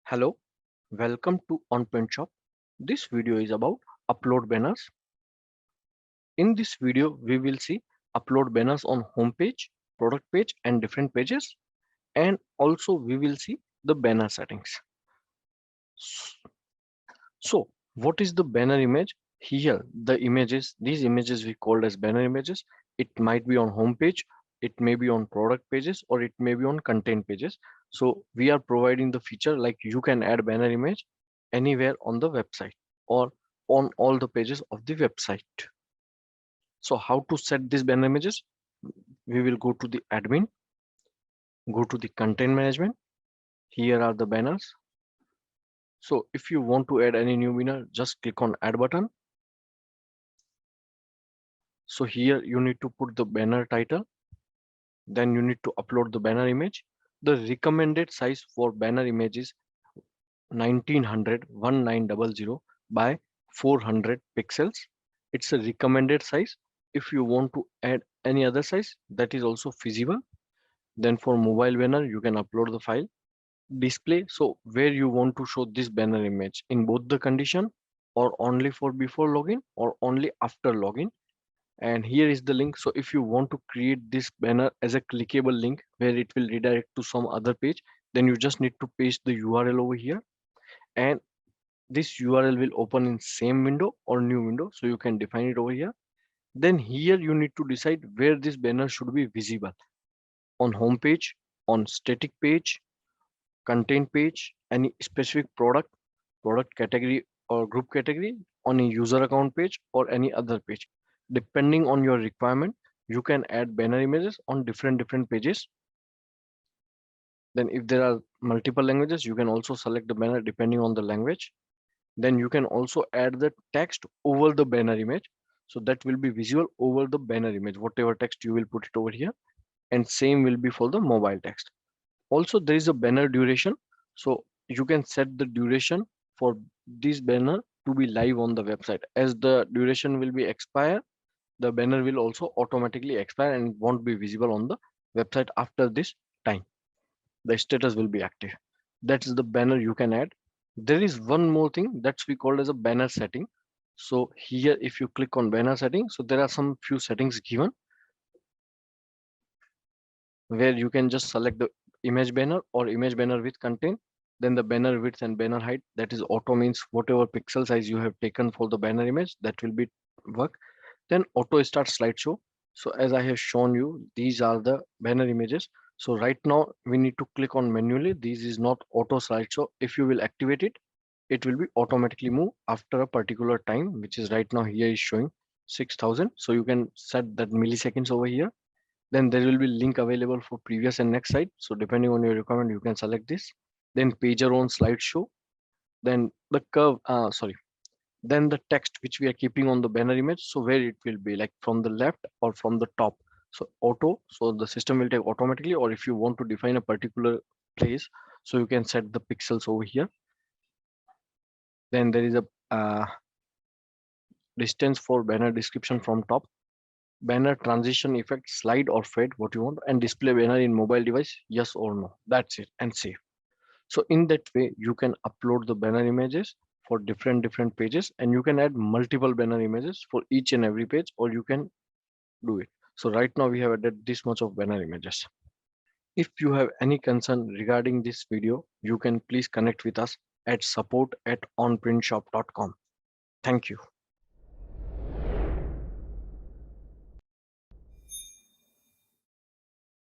Hello, welcome to OnPrintShop. This video is about upload banners. In this video, we will see upload banners on homepage, product page, and different pages. And also we will see the banner settings. So what is the banner image? Here, these images we called as banner images. It might be on homepage, it may be on product pages, or it may be on content pages. So we are providing the feature like you can add banner image anywhere on the website or on all the pages of the website. So how to set these banner images? We will go to the admin, go to the content management. Here are the banners. So if you want to add any new banner, just click on add button. So here you need to put the banner title. Then you need to upload the banner image. The recommended size for banner image is 1900 by 400 pixels. It's a recommended size. If you want to add any other size, that is also feasible. Then for mobile banner, you can upload the file. Display, so where you want to show this banner image in both the condition or only for before login or only after login. And here is the link. So if you want to create this banner as a clickable link where it will redirect to some other page, then you just need to paste the URL over here, and this URL will open in same window or new window, so you can define it over here. Then here you need to decide where this banner should be visible: on home page, on static page, content page, any specific product category or group category, on a user account page, or any other page. Depending on your requirement, you can add banner images on different pages. Then if there are multiple languages, you can also select the banner depending on the language. Then you can also add the text over the banner image, so that will be visible over the banner image, whatever text you will put it over here. And same will be for the mobile text. Also there is a banner duration, so you can set the duration for this banner to be live on the website. As the duration will be expire, the banner will also automatically expire and won't be visible on the website after this time. The status will be active. That's the banner you can add. There is one more thing that's we called as a banner setting. So here if you click on banner setting, so there are some few settings given where you can just select the image banner or image banner with content. Then the banner width and banner height, that is auto, means whatever pixel size you have taken for the banner image, that will be work. Then auto start slideshow. So as I have shown you, these are the banner images. So right now we need to click on manually. This is not auto slideshow. If you will activate it, it will be automatically move after a particular time, which is right now here is showing 6000. So you can set that milliseconds over here. Then there will be link available for previous and next slide. So depending on your requirement, you can select this. Then pager on slideshow. Then the curve, then the text which we are keeping on the banner image. So where it will be, like from the left or from the top. So auto, so the system will take automatically, or if you want to define a particular place, so you can set the pixels over here. Then there is a distance for banner description from top, banner transition effect, slide or fade, what you want, and display banner in mobile device, yes or no. That's it, and save. So in that way, you can upload the banner images for different pages, and you can add multiple banner images for each and every page, or you can do it. So right now we have added this much of banner images. If you have any concern regarding this video, you can please connect with us at support@onprintshop.com. Thank you.